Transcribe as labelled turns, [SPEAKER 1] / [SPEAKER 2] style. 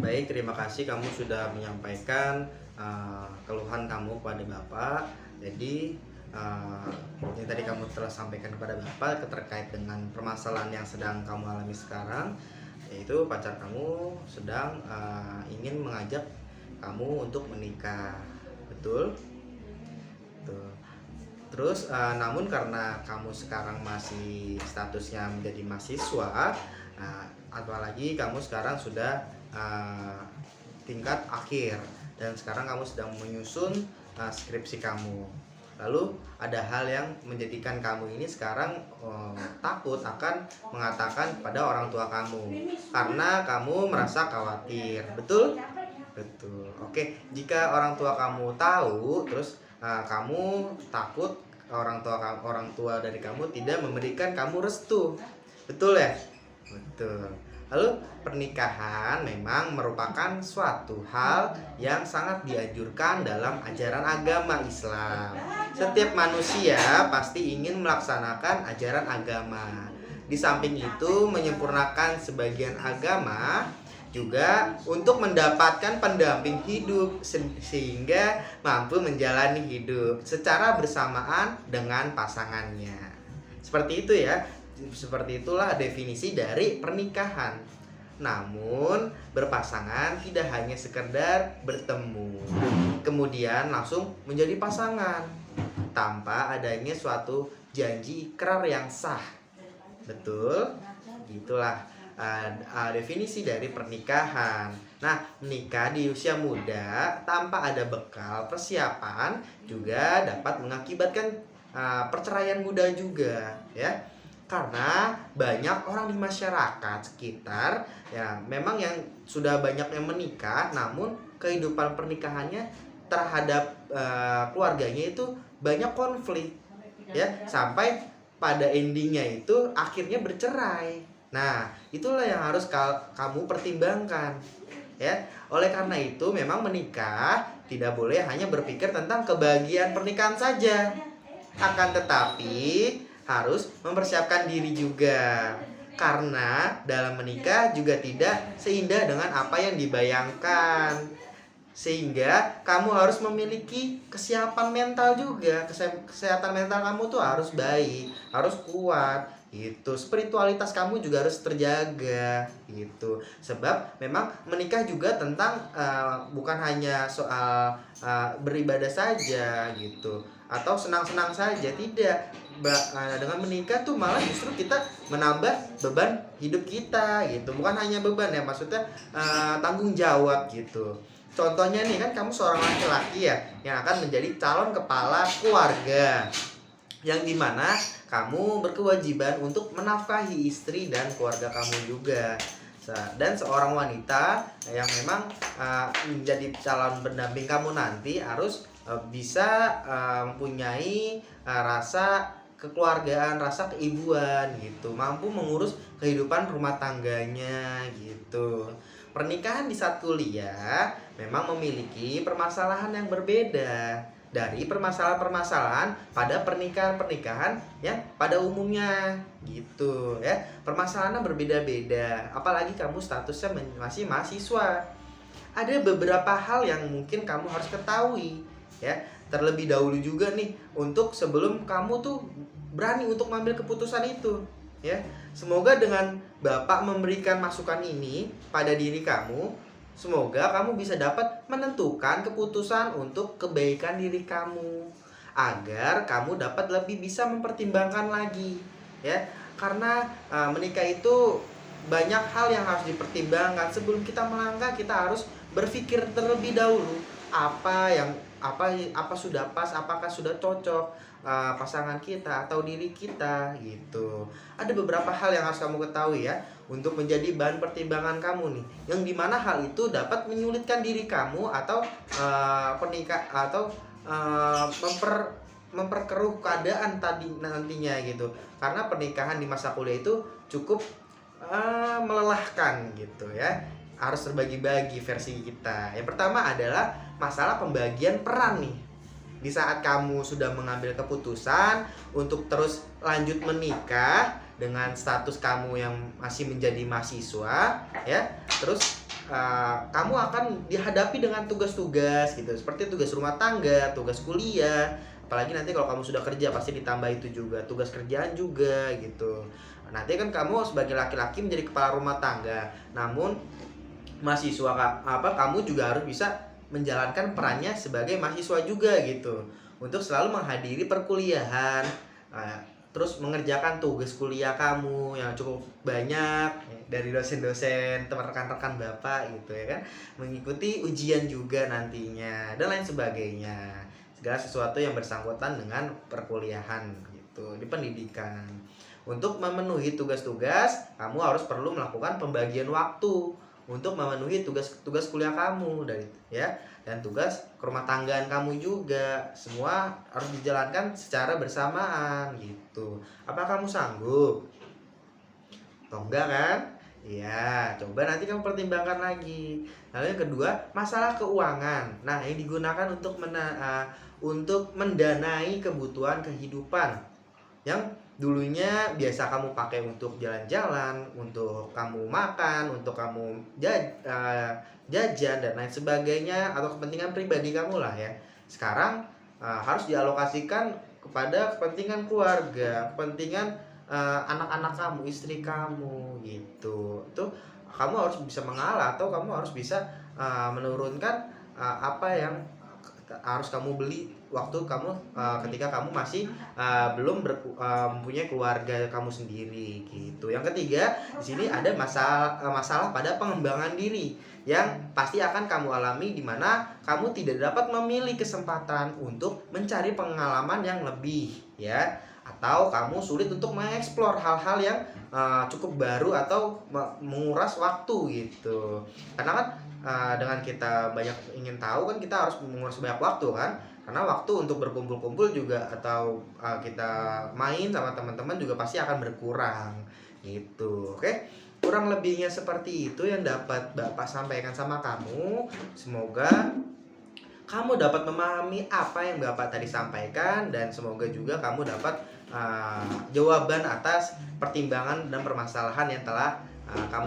[SPEAKER 1] Baik, terima kasih kamu sudah menyampaikan keluhan kamu kepada Bapak. Jadi, uh, yang tadi kamu telah sampaikan kepada Bapak terkait dengan permasalahan yang sedang kamu alami sekarang, yaitu pacar kamu sedang ingin mengajak kamu untuk menikah. Betul? Tuh. Terus, namun karena kamu sekarang masih statusnya menjadi mahasiswa, apalagi kamu sekarang sudah tingkat akhir dan sekarang kamu sedang menyusun skripsi kamu. Lalu ada hal yang menjadikan kamu ini sekarang takut akan mengatakan pada orang tua kamu karena kamu merasa khawatir. Betul? Betul. Oke, jika orang tua kamu tahu, terus kamu takut orang tua dari kamu tidak memberikan kamu restu. Betul ya? Betul. Lalu pernikahan memang merupakan suatu hal yang sangat dianjurkan dalam ajaran agama Islam. Setiap manusia pasti ingin melaksanakan ajaran agama. Di samping itu, menyempurnakan sebagian agama juga untuk mendapatkan pendamping hidup sehingga mampu menjalani hidup secara bersamaan dengan pasangannya. Seperti itu ya. Seperti itulah definisi dari pernikahan. Namun berpasangan tidak hanya sekedar bertemu kemudian langsung menjadi pasangan tanpa adanya suatu janji ikrar yang sah. Betul? Gitulah definisi dari pernikahan. Nah, menikah di usia muda tanpa ada bekal persiapan juga dapat mengakibatkan perceraian muda juga, ya. Karena banyak orang di masyarakat sekitar ya memang yang sudah banyak yang menikah, namun kehidupan pernikahannya terhadap keluarganya itu banyak konflik, ya, sampai pada endingnya itu akhirnya bercerai. Nah, itulah yang harus kamu pertimbangkan, ya. Oleh karena itu memang menikah tidak boleh hanya berpikir tentang kebahagiaan pernikahan saja, akan tetapi harus mempersiapkan diri juga. Karena dalam menikah juga tidak seindah dengan apa yang dibayangkan. Sehingga kamu harus memiliki kesiapan mental juga. Kesehatan mental kamu tuh harus baik, harus kuat gitu. Spiritualitas kamu juga harus terjaga gitu. Sebab memang menikah juga tentang bukan hanya soal beribadah saja gitu atau senang-senang saja, tidak. Dengan menikah tuh malah justru kita menambah beban hidup kita gitu. Bukan hanya beban ya, maksudnya tanggung jawab gitu. Contohnya nih, kan kamu seorang laki-laki ya yang akan menjadi calon kepala keluarga, yang dimana kamu berkewajiban untuk menafkahi istri dan keluarga kamu juga. Dan seorang wanita yang memang menjadi calon pendamping kamu nanti harus bisa mempunyai rasa kekeluargaan, rasa keibuan gitu, mampu mengurus kehidupan rumah tangganya gitu. Pernikahan di saat kuliah memang memiliki permasalahan yang berbeda dari permasalahan-permasalahan pada pernikahan-pernikahan yang pada umumnya gitu ya. Permasalahannya berbeda-beda, apalagi kamu statusnya masih mahasiswa. Ada beberapa hal yang mungkin kamu harus ketahui ya, terlebih dahulu juga nih, untuk sebelum kamu tuh berani untuk mengambil keputusan itu ya. Semoga dengan Bapak memberikan masukan ini pada diri kamu, semoga kamu bisa dapat menentukan keputusan untuk kebaikan diri kamu, agar kamu dapat lebih bisa mempertimbangkan lagi ya. Karena menikah itu banyak hal yang harus dipertimbangkan. Sebelum kita melangkah, kita harus berpikir terlebih dahulu apa sudah pas, apakah sudah cocok pasangan kita atau diri kita gitu. Ada beberapa hal yang harus kamu ketahui ya untuk menjadi bahan pertimbangan kamu nih, yang dimana hal itu dapat menyulitkan diri kamu atau pernikah atau memperkeruh keadaan tadi nantinya gitu. Karena pernikahan di masa kuliah itu cukup melelahkan gitu ya. Harus terbagi-bagi versi kita. Yang pertama adalah masalah pembagian peran nih. Di saat kamu sudah mengambil keputusan untuk terus lanjut menikah dengan status kamu yang masih menjadi mahasiswa ya, terus kamu akan dihadapi dengan tugas-tugas gitu, seperti tugas rumah tangga, tugas kuliah, apalagi nanti kalau kamu sudah kerja pasti ditambah itu juga tugas kerjaan juga gitu. Nanti kan kamu sebagai laki-laki menjadi kepala rumah tangga, namun mahasiswa kamu juga harus bisa menjalankan perannya sebagai mahasiswa juga gitu, untuk selalu menghadiri perkuliahan, terus mengerjakan tugas kuliah kamu yang cukup banyak dari dosen-dosen, teman rekan-rekan bapak gitu ya kan, mengikuti ujian juga nantinya dan lain sebagainya, segala sesuatu yang bersangkutan dengan perkuliahan gitu di pendidikan. Untuk memenuhi tugas-tugas, kamu harus perlu melakukan pembagian waktu untuk memenuhi tugas-tugas kuliah kamu dan tugas rumah tanggaan kamu juga. Semua harus dijalankan secara bersamaan gitu. Apa kamu sanggup? Atau enggak kan? Iya, coba nanti kamu pertimbangkan lagi. Lalu yang kedua, masalah keuangan. Nah, ini digunakan untuk mendanai kebutuhan kehidupan yang dulunya biasa kamu pakai untuk jalan-jalan, untuk kamu makan, untuk kamu jajan dan lain sebagainya, atau kepentingan pribadi kamu lah ya. Sekarang harus dialokasikan kepada kepentingan keluarga, kepentingan anak-anak kamu, istri kamu gitu. Itu kamu harus bisa mengalah, atau kamu harus bisa menurunkan apa yang harus kamu beli waktu kamu ketika kamu masih belum mempunyai keluarga kamu sendiri gitu. Yang ketiga, di sini ada masalah pada pengembangan diri yang pasti akan kamu alami, di mana kamu tidak dapat memilih kesempatan untuk mencari pengalaman yang lebih ya, atau kamu sulit untuk mengeksplor hal-hal yang cukup baru atau menguras waktu gitu. Karena kan dengan kita banyak ingin tahu kan, kita harus menguras banyak waktu kan, karena waktu untuk berkumpul-kumpul juga atau kita main sama teman-teman juga pasti akan berkurang gitu. Oke, kurang lebihnya seperti itu yang dapat Bapak sampaikan sama kamu. Semoga kamu dapat memahami apa yang Bapak tadi sampaikan, dan semoga juga kamu dapat jawaban atas pertimbangan dan permasalahan yang telah kamu